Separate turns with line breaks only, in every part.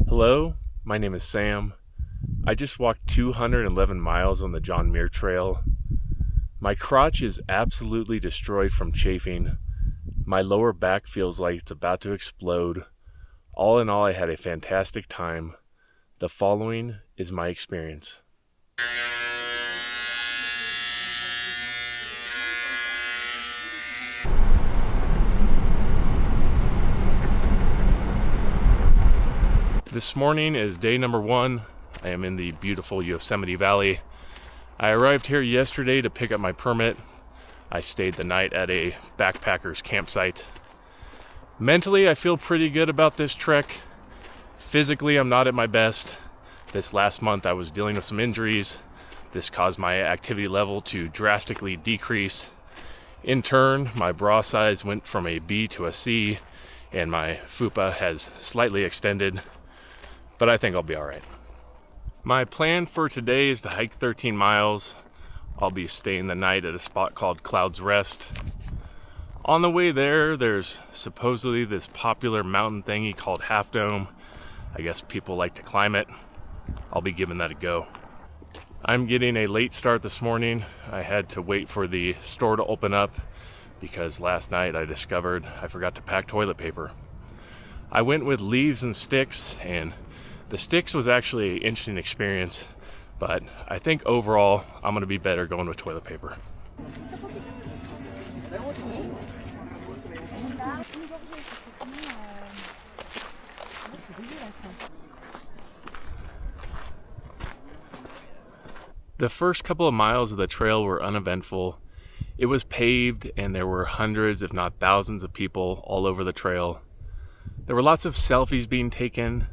Hello, my name is Sam. I just walked 211 miles on the John Muir Trail. My crotch is absolutely destroyed from chafing. My lower back feels like it's about to explode. All in all, I had a fantastic time. The following is my experience. This morning is day number 1. I am in the beautiful Yosemite Valley. I arrived here yesterday to pick up my permit. I stayed the night at a backpacker's campsite. Mentally, I feel pretty good about this trek. Physically, I'm not at my best. This last month, I was dealing with some injuries. This caused my activity level to drastically decrease. In turn, my bra size went from a B to a C, and my fupa has slightly extended, but I think I'll be all right. My plan for today is to hike 13 miles. I'll be staying the night at a spot called Cloud's Rest. On the way there, there's supposedly this popular mountain thingy called Half Dome. I guess people like to climb it. I'll be giving that a go. I'm getting a late start this morning. I had to wait for the store to open up because last night I discovered I forgot to pack toilet paper. I went with leaves and sticks, and the sticks was actually an interesting experience, but I think overall I'm going to be better going with toilet paper. The first couple of miles of the trail were uneventful. It was paved and there were hundreds, if not thousands, of people all over the trail. There were lots of selfies being taken.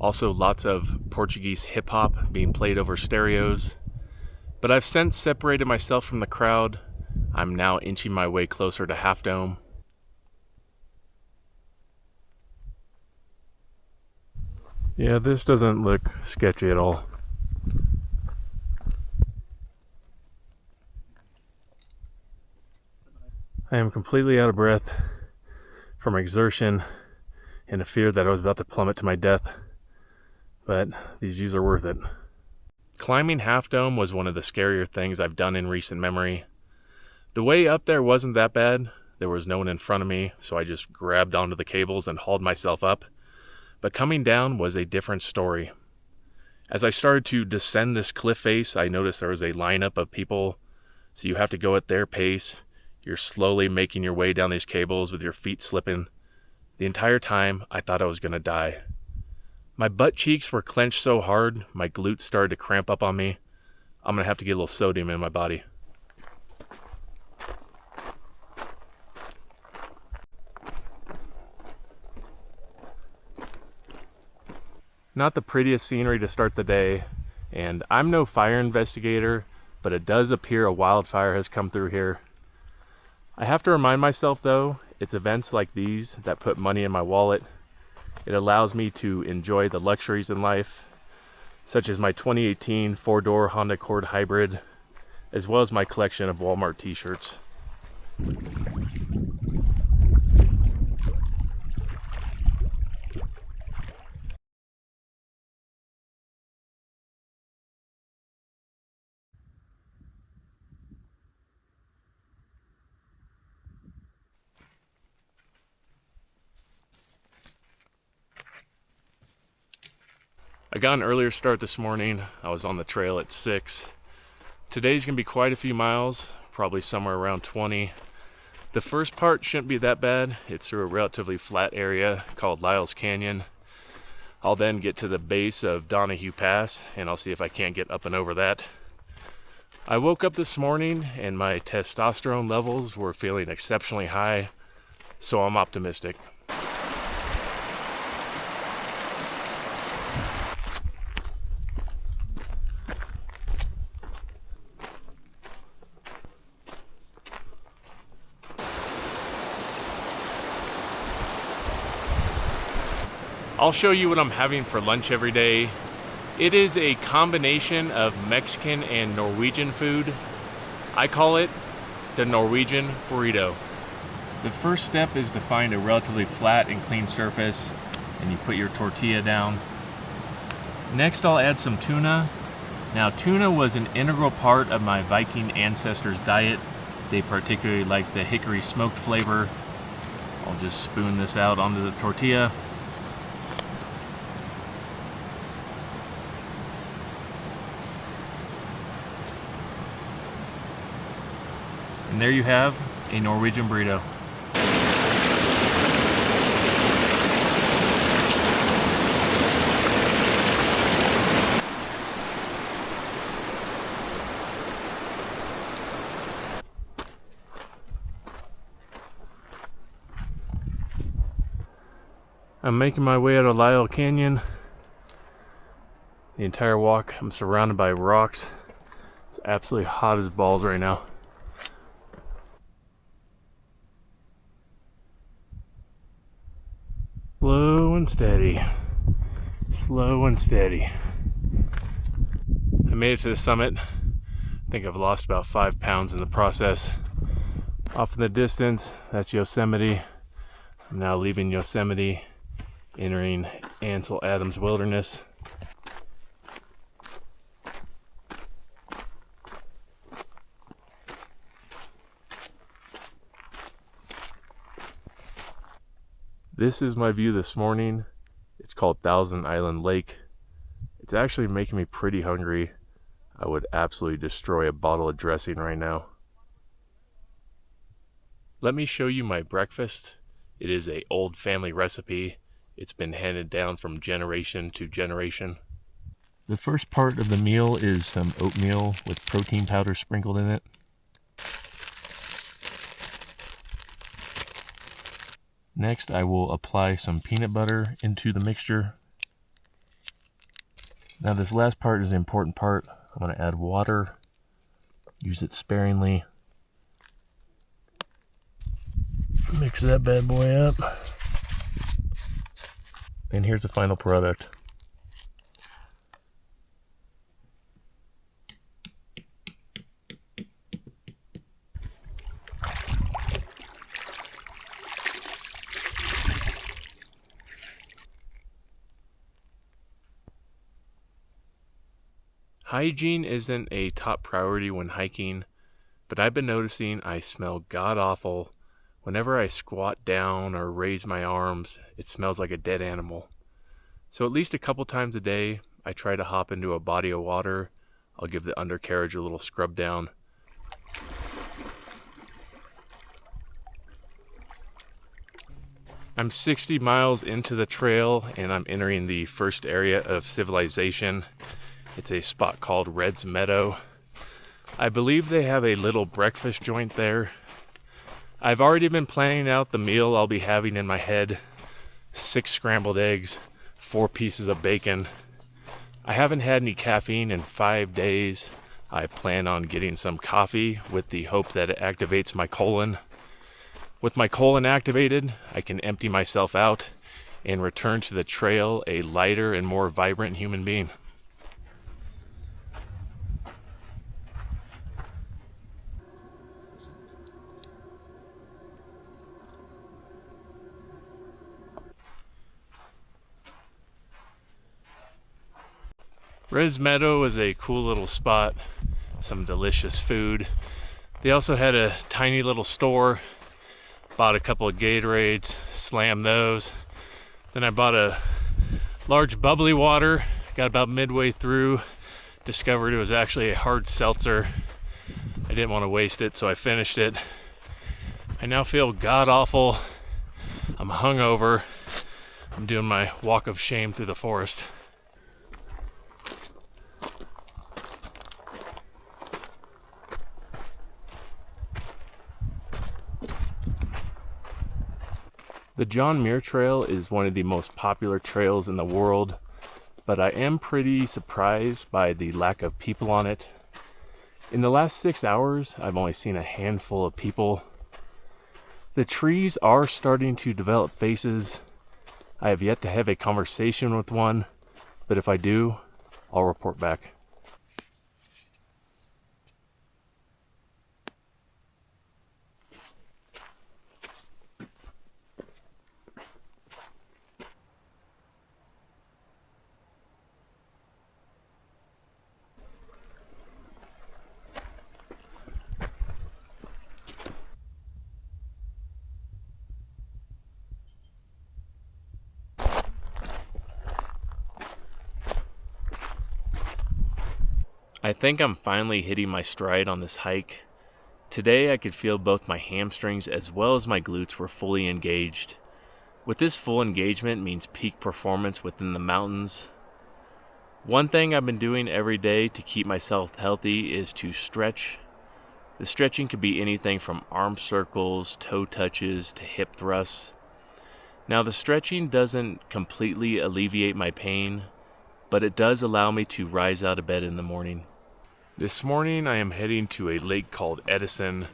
Also lots of Portuguese hip-hop being played over stereos. But I've since separated myself from the crowd. I'm now inching my way closer to Half Dome. Yeah, this doesn't look sketchy at all. I am completely out of breath from exertion and a fear that I was about to plummet to my death. But these views are worth it. Climbing Half Dome was one of the scarier things I've done in recent memory. The way up there wasn't that bad. There was no one in front of me, so I just grabbed onto the cables and hauled myself up. But coming down was a different story. As I started to descend this cliff face, I noticed there was a lineup of people, so you have to go at their pace. You're slowly making your way down these cables with your feet slipping. The entire time, I thought I was going to die. My butt cheeks were clenched so hard, my glutes started to cramp up on me. I'm going to have to get a little sodium in my body. Not the prettiest scenery to start the day, and I'm no fire investigator, but it does appear a wildfire has come through here. I have to remind myself though, it's events like these that put money in my wallet. It allows me to enjoy the luxuries in life, such as my 2018 4-door Honda Accord Hybrid, as well as my collection of Walmart t-shirts. I got an earlier start this morning. I was on the trail at 6. Today's gonna be quite a few miles, probably somewhere around 20. The first part shouldn't be that bad. It's through a relatively flat area called Lyle's Canyon. I'll then get to the base of Donahue Pass, and I'll see if I can't get up and over that. I woke up this morning and my testosterone levels were feeling exceptionally high, so I'm optimistic. I'll show you what I'm having for lunch every day. It is a combination of Mexican and Norwegian food. I call it the Norwegian burrito. The first step is to find a relatively flat and clean surface, and you put your tortilla down. Next, I'll add some tuna. Now, tuna was an integral part of my Viking ancestors' diet. They particularly like the hickory smoked flavor. I'll just spoon this out onto the tortilla. And there you have a Norwegian burrito. I'm making my way out of Lyle Canyon. The entire walk, I'm surrounded by rocks. It's absolutely hot as balls right now. Slow and steady. Slow and steady. I made it to the summit. I think I've lost about 5 pounds in the process. Off in the distance, that's Yosemite. I'm now leaving Yosemite, entering Ansel Adams Wilderness. This is my view this morning. It's called Thousand Island Lake. It's actually making me pretty hungry. I would absolutely destroy a bottle of dressing right now. Let me show you my breakfast. It is an old family recipe. It's been handed down from generation to generation. The first part of the meal is some oatmeal with protein powder sprinkled in it. Next, I will apply some peanut butter into the mixture. Now this last part is the important part. I'm going to add water. Use it sparingly. Mix that bad boy up. And here's the final product. Hygiene isn't a top priority when hiking, but I've been noticing I smell god-awful. Whenever I squat down or raise my arms, it smells like a dead animal. So at least a couple times a day, I try to hop into a body of water. I'll give the undercarriage a little scrub down. I'm 60 miles into the trail and I'm entering the first area of civilization. It's a spot called Red's Meadow. I believe they have a little breakfast joint there. I've already been planning out the meal I'll be having in my head. 6 scrambled eggs, 4 pieces of bacon. I haven't had any caffeine in 5 days. I plan on getting some coffee with the hope that it activates my colon. With my colon activated, I can empty myself out and return to the trail a lighter and more vibrant human being. Red's Meadow is a cool little spot, some delicious food. They also had a tiny little store. Bought a couple of Gatorades, slammed those. Then I bought a large bubbly water, got about midway through, discovered it was actually a hard seltzer. I didn't want to waste it, so I finished it. I now feel god-awful. I'm hungover. I'm doing my walk of shame through the forest. The John Muir Trail is one of the most popular trails in the world, but I am pretty surprised by the lack of people on it. In the last 6 hours, I've only seen a handful of people. The trees are starting to develop faces. I have yet to have a conversation with one, but if I do, I'll report back. I think I'm finally hitting my stride on this hike. Today I could feel both my hamstrings as well as my glutes were fully engaged. With this full engagement means peak performance within the mountains. One thing I've been doing every day to keep myself healthy is to stretch. The stretching could be anything from arm circles, toe touches, to hip thrusts. Now the stretching doesn't completely alleviate my pain, but it does allow me to rise out of bed in the morning. This morning I am heading to a lake called Edison.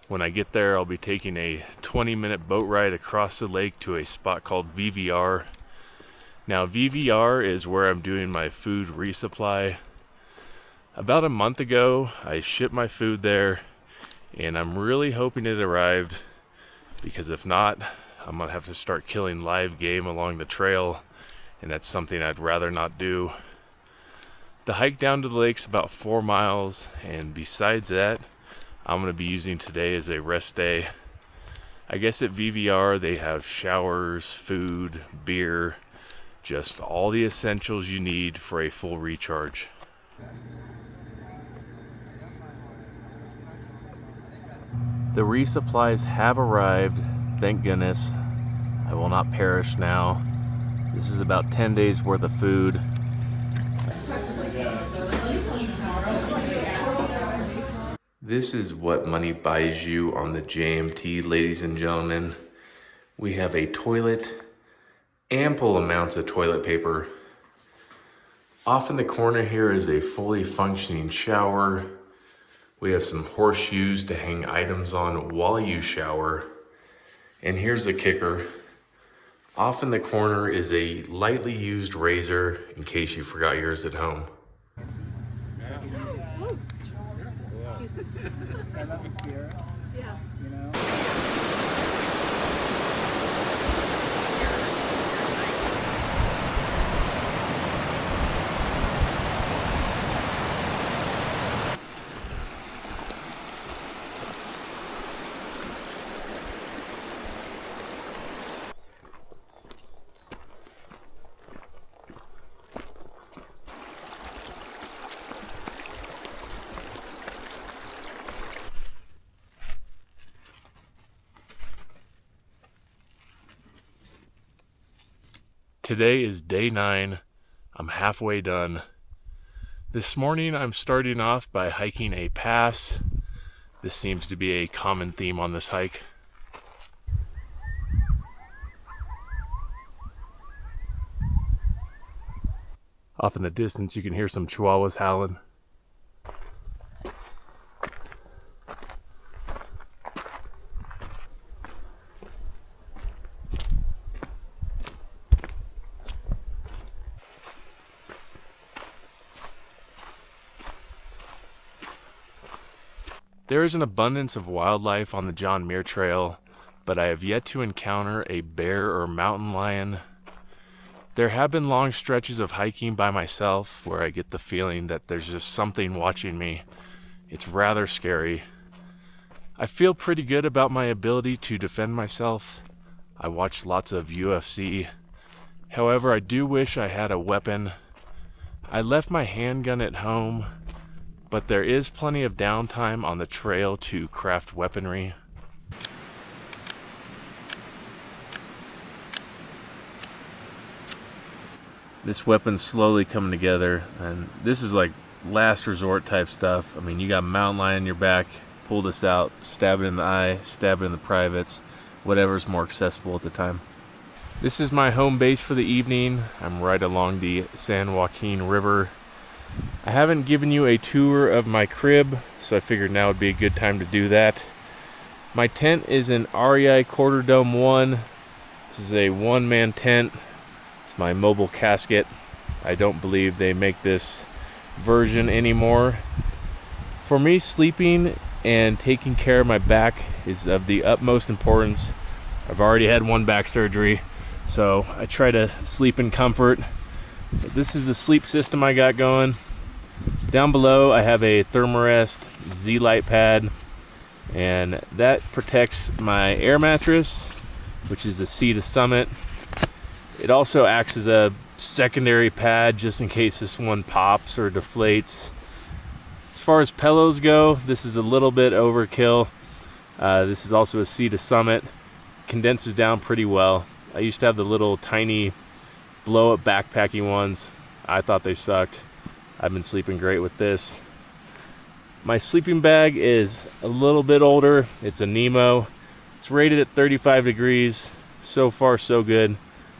When I get there, I'll be taking a 20-minute boat ride across the lake to a spot called VVR. Now VVR is where I'm doing my food resupply. About a month ago, I shipped my food there, and I'm really hoping it arrived, because if not, I'm going to have to start killing live game along the trail, and that's something I'd rather not do. The hike down to the lake's about 4 miles, and besides that, I'm going to be using today as a rest day. I guess at VVR they have showers, food, beer, just all the essentials you need for a full recharge. The resupplies have arrived, thank goodness. I will not perish now. This is about 10 days worth of food. This is what money buys you on the JMT, ladies and gentlemen. We have a toilet, ample amounts of toilet paper. Off in the corner here is a fully functioning shower. We have some horseshoes to hang items on while you shower. And here's the kicker. Off in the corner is a lightly used razor in case you forgot yours at home.
I love the Sierra. Yeah. You know?
Today is day 9. I'm halfway done. This morning I'm starting off by hiking a pass. This seems to be a common theme on this hike. Off in the distance you can hear some chihuahuas howling. There is an abundance of wildlife on the John Muir Trail, but I have yet to encounter a bear or mountain lion. There have been long stretches of hiking by myself where I get the feeling that there's just something watching me. It's rather scary. I feel pretty good about my ability to defend myself. I watch lots of UFC. However, I do wish I had a weapon. I left my handgun at home, but there is plenty of downtime on the trail to craft weaponry. This weapon's slowly coming together, and this is like last resort type stuff. I mean, you got a mountain lion in your back, pull this out, stab it in the eye, stab it in the privates, whatever's more accessible at the time. This is my home base for the evening. I'm right along the San Joaquin River. I haven't given you a tour of my crib, so I figured now would be a good time to do that. My tent is an REI Quarter Dome 1. This is a one-man tent. It's my mobile casket. I don't believe they make this version anymore. For me, sleeping and taking care of my back is of the utmost importance. I've already had one back surgery, so I try to sleep in comfort. But this is the sleep system I got going. Down below I have a Thermarest Z-Lite pad, and that protects my air mattress, which is the Sea to Summit. It also acts as a secondary pad just in case this one pops or deflates. far as pillows go, this is a little bit overkill. This is also a sea to summit. Condenses down pretty well. I used to have the little tiny blow-up backpacking ones. I thought they sucked. I've been sleeping great with this. My sleeping bag is a little bit older. It's a Nemo. It's rated at 35 degrees. So far, so good.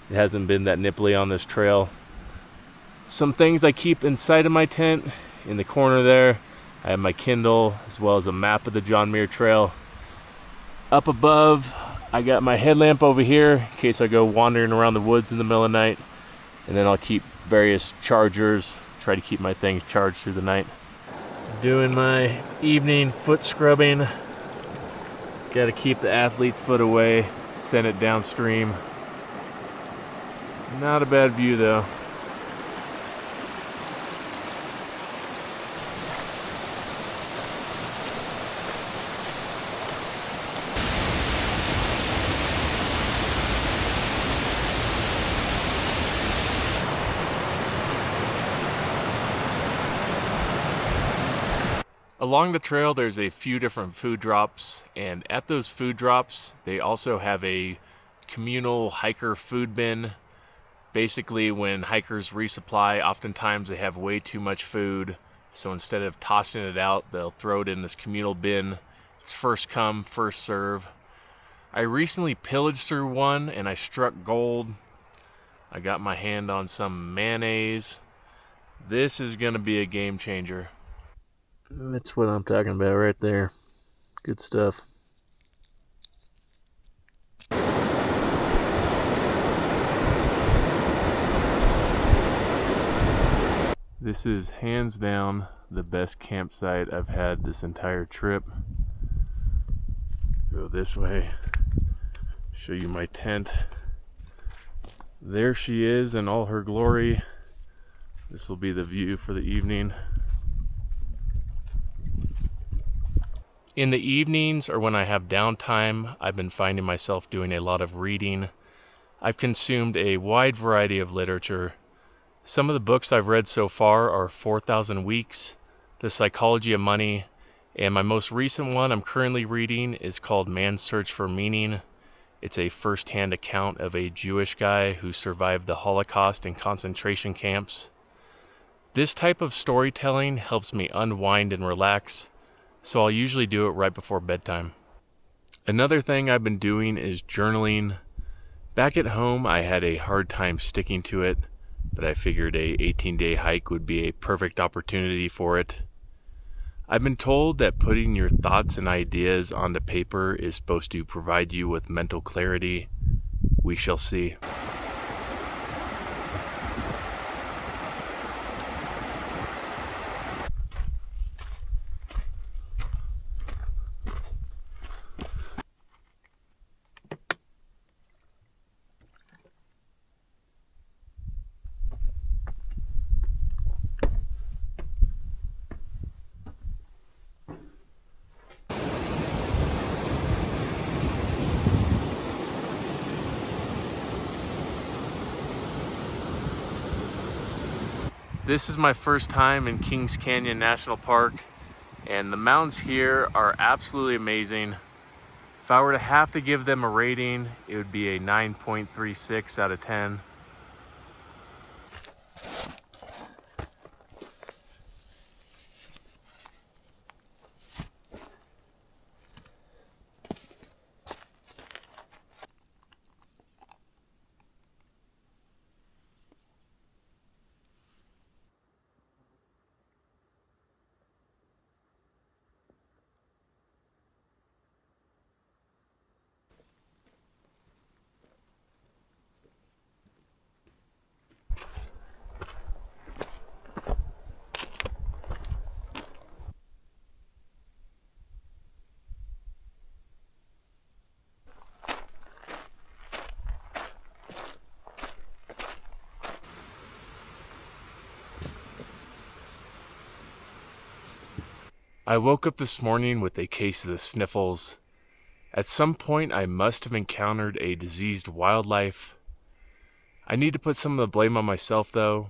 It hasn't been that nipply on this trail. Some things I keep inside of my tent. In the corner there, I have my Kindle as well as a map of the John Muir Trail. Up above, I got my headlamp over here in case I go wandering around the woods in the middle of the night. And then I'll keep various chargers, try to keep my things charged through the night. Doing my evening foot scrubbing. Got to keep the athlete's foot away, send it downstream. Not a bad view though. Along the trail, there's a few different food drops, and at those food drops, they also have a communal hiker food bin. Basically, when hikers resupply, oftentimes they have way too much food, so instead of tossing it out, they'll throw it in this communal bin. It's first come, first serve. I recently pillaged through one, and I struck gold. I got my hand on some mayonnaise. This is going to be a game changer. That's what I'm talking about right there. Good stuff. This is hands down the best campsite I've had this entire trip. Go this way. Show you my tent. There she is in all her glory. This will be the view for the evening. In the evenings or when I have downtime, I've been finding myself doing a lot of reading. I've consumed a wide variety of literature. Some of the books I've read so far are 4,000 Weeks, The Psychology of Money, and my most recent one I'm currently reading is called Man's Search for Meaning. It's a first-hand account of a Jewish guy who survived the Holocaust in concentration camps. This type of storytelling helps me unwind and relax, so I'll usually do it right before bedtime. Another thing I've been doing is journaling. Back at home, I had a hard time sticking to it, but I figured a 18-day hike would be a perfect opportunity for it. I've been told that putting your thoughts and ideas onto paper is supposed to provide you with mental clarity. We shall see. This is my first time in Kings Canyon National Park, and the mountains here are absolutely amazing. If I were to have to give them a rating, it would be a 9.36 out of 10. I woke up this morning with a case of the sniffles. At some point, I must have encountered a diseased wildlife. I need to put some of the blame on myself, though.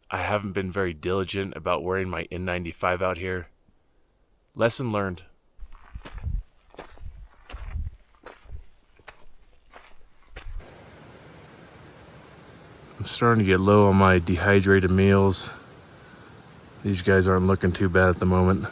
I haven't been very diligent about wearing my N95 out here. Lesson learned. I'm starting to get low on my dehydrated meals. These guys aren't looking too bad at the moment.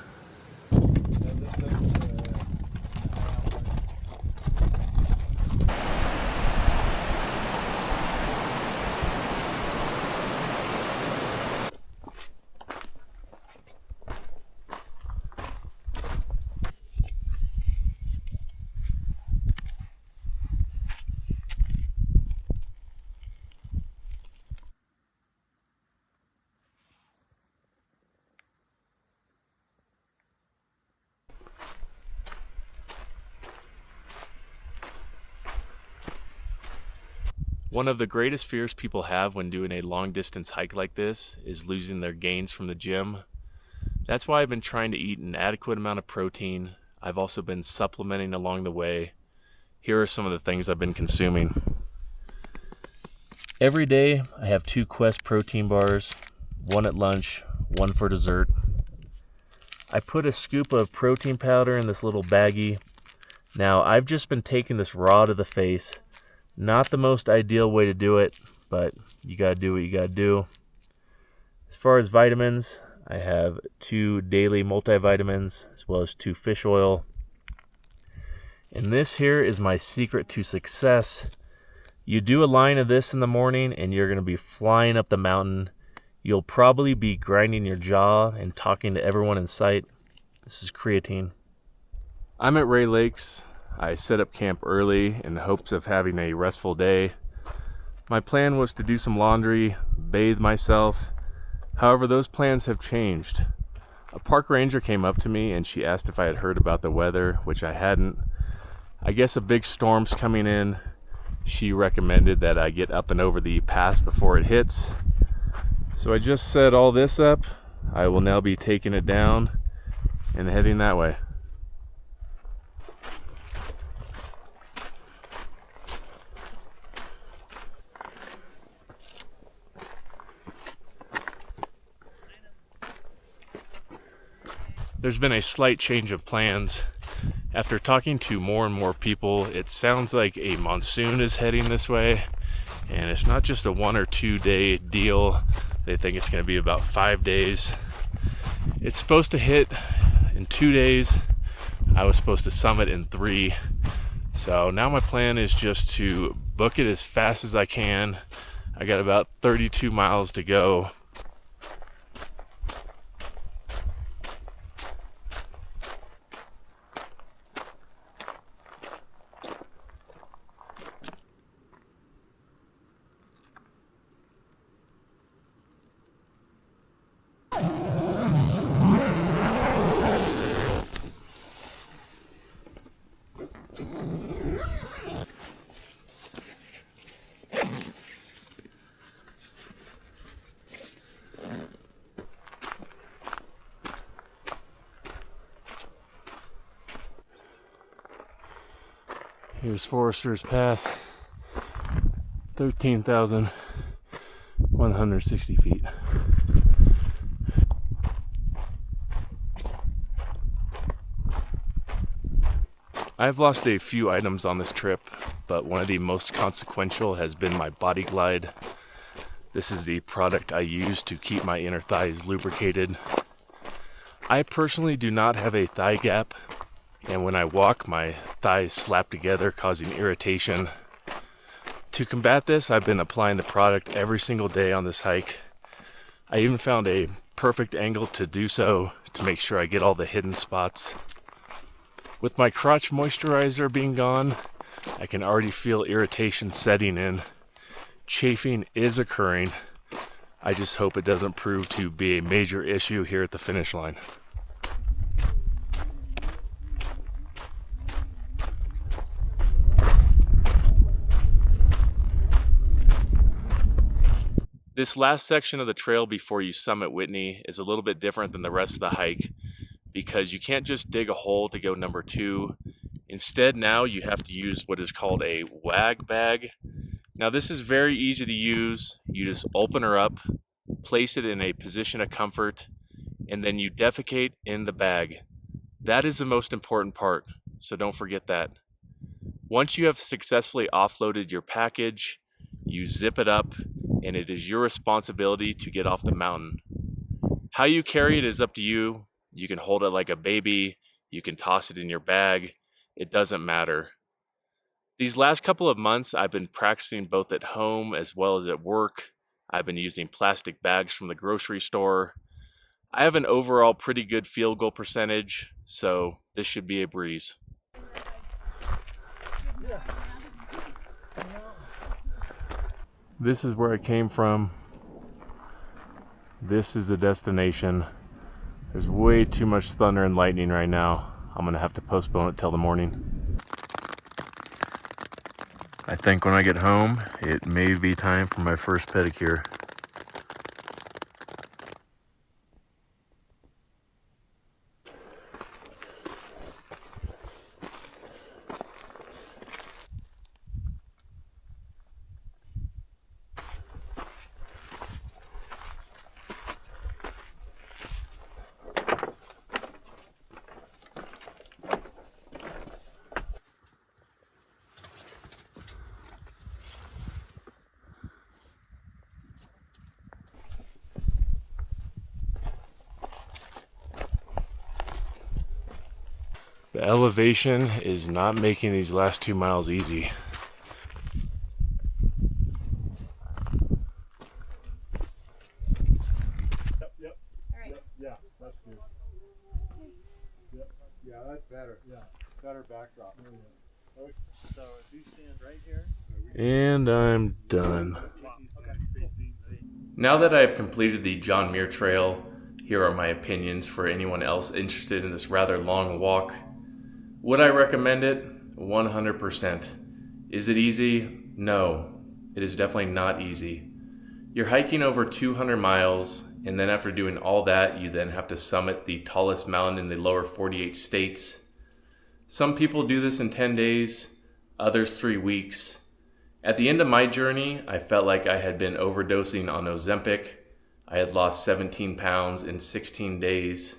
One of the greatest fears people have when doing a long distance hike like this is losing their gains from the gym. That's why I've been trying to eat an adequate amount of protein. I've also been supplementing along the way. Here are some of the things I've been consuming. Every day I have 2 Quest protein bars, one at lunch, one for dessert. I put a scoop of protein powder in this little baggie. Now I've just been taking this raw to the face. Not the most ideal way to do it, but you gotta do what you gotta do. As far as vitamins, I have 2 daily multivitamins as well as 2 fish oil. And this here is my secret to success. You do a line of this in the morning and you're gonna be flying up the mountain. You'll probably be grinding your jaw and talking to everyone in sight. This is creatine. I'm at Ray Lakes. I set up camp early in the hopes of having a restful day. My plan was to do some laundry, bathe myself. However, those plans have changed. A park ranger came up to me and she asked if I had heard about the weather, which I hadn't. I guess a big storm's coming in. She recommended that I get up and over the pass before it hits. So I just set all this up. I will now be taking it down and heading that way. There's been a slight change of plans. After talking to more and more people, it sounds like a monsoon is heading this way, and it's not just a 1 or 2 day deal. They think it's going to be about 5 days. It's supposed to hit in 2 days. I was supposed to summit in 3. So now my plan is just to book it as fast as I can. I got about 32 miles to go. Here's Forester's Pass, 13,160 feet. I've lost a few items on this trip, but one of the most consequential has been my Body Glide. This is the product I use to keep my inner thighs lubricated. I personally do not have a thigh gap, and when I walk, my thighs slap together, causing irritation. To combat this, I've been applying the product every single day on this hike. I even found a perfect angle to do so to make sure I get all the hidden spots. With my crotch moisturizer being gone, I can already feel irritation setting in. Chafing is occurring. I just hope it doesn't prove to be a major issue here at the finish line. This last section of the trail before you summit Whitney is a little bit different than the rest of the hike because you can't just dig a hole to go number 2. Instead, now you have to use what is called a wag bag. Now this is very easy to use. You just open her up, place it in a position of comfort, and then you defecate in the bag. That is the most important part, so don't forget that. Once you have successfully offloaded your package, you zip it up, and it is your responsibility to get off the mountain. How you carry it is up to you. You can hold it like a baby, you can toss it in your bag, it doesn't matter. These last couple of months, I've been practicing both at home as well as at work. I've been using plastic bags from the grocery store. I have an overall pretty good field goal percentage, so this should be a breeze. This is where I came from. This is the destination. There's way too much thunder and lightning right now. I'm gonna have to postpone it till the morning. I think when I get home, it may be time for my first pedicure. The elevation is not making these last 2 miles easy.
Yep.
All right.
Yep. Yeah, that's good. Yep. Yeah, that's better. Yeah, better backdrop. Okay. So if you stand right here.
And I'm done. Now that I have completed the John Muir Trail, here are my opinions for anyone else interested in this rather long walk. Would I recommend it? 100%. Is it easy? No, it is definitely not easy. You're hiking over 200 miles, and then after doing all that, you then have to summit the tallest mountain in the lower 48 states. Some people do this in 10 days, others 3 weeks. At the end of my journey, I felt like I had been overdosing on Ozempic. I had lost 17 pounds in 16 days.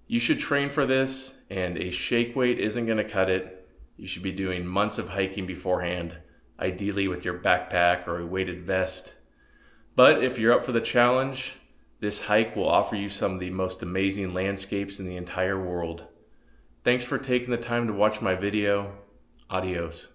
You should train for this, and a shake weight isn't going to cut it. You should be doing months of hiking beforehand, ideally with your backpack or a weighted vest. But if you're up for the challenge, this hike will offer you some of the most amazing landscapes in the entire world. Thanks for taking the time to watch my video. Adios.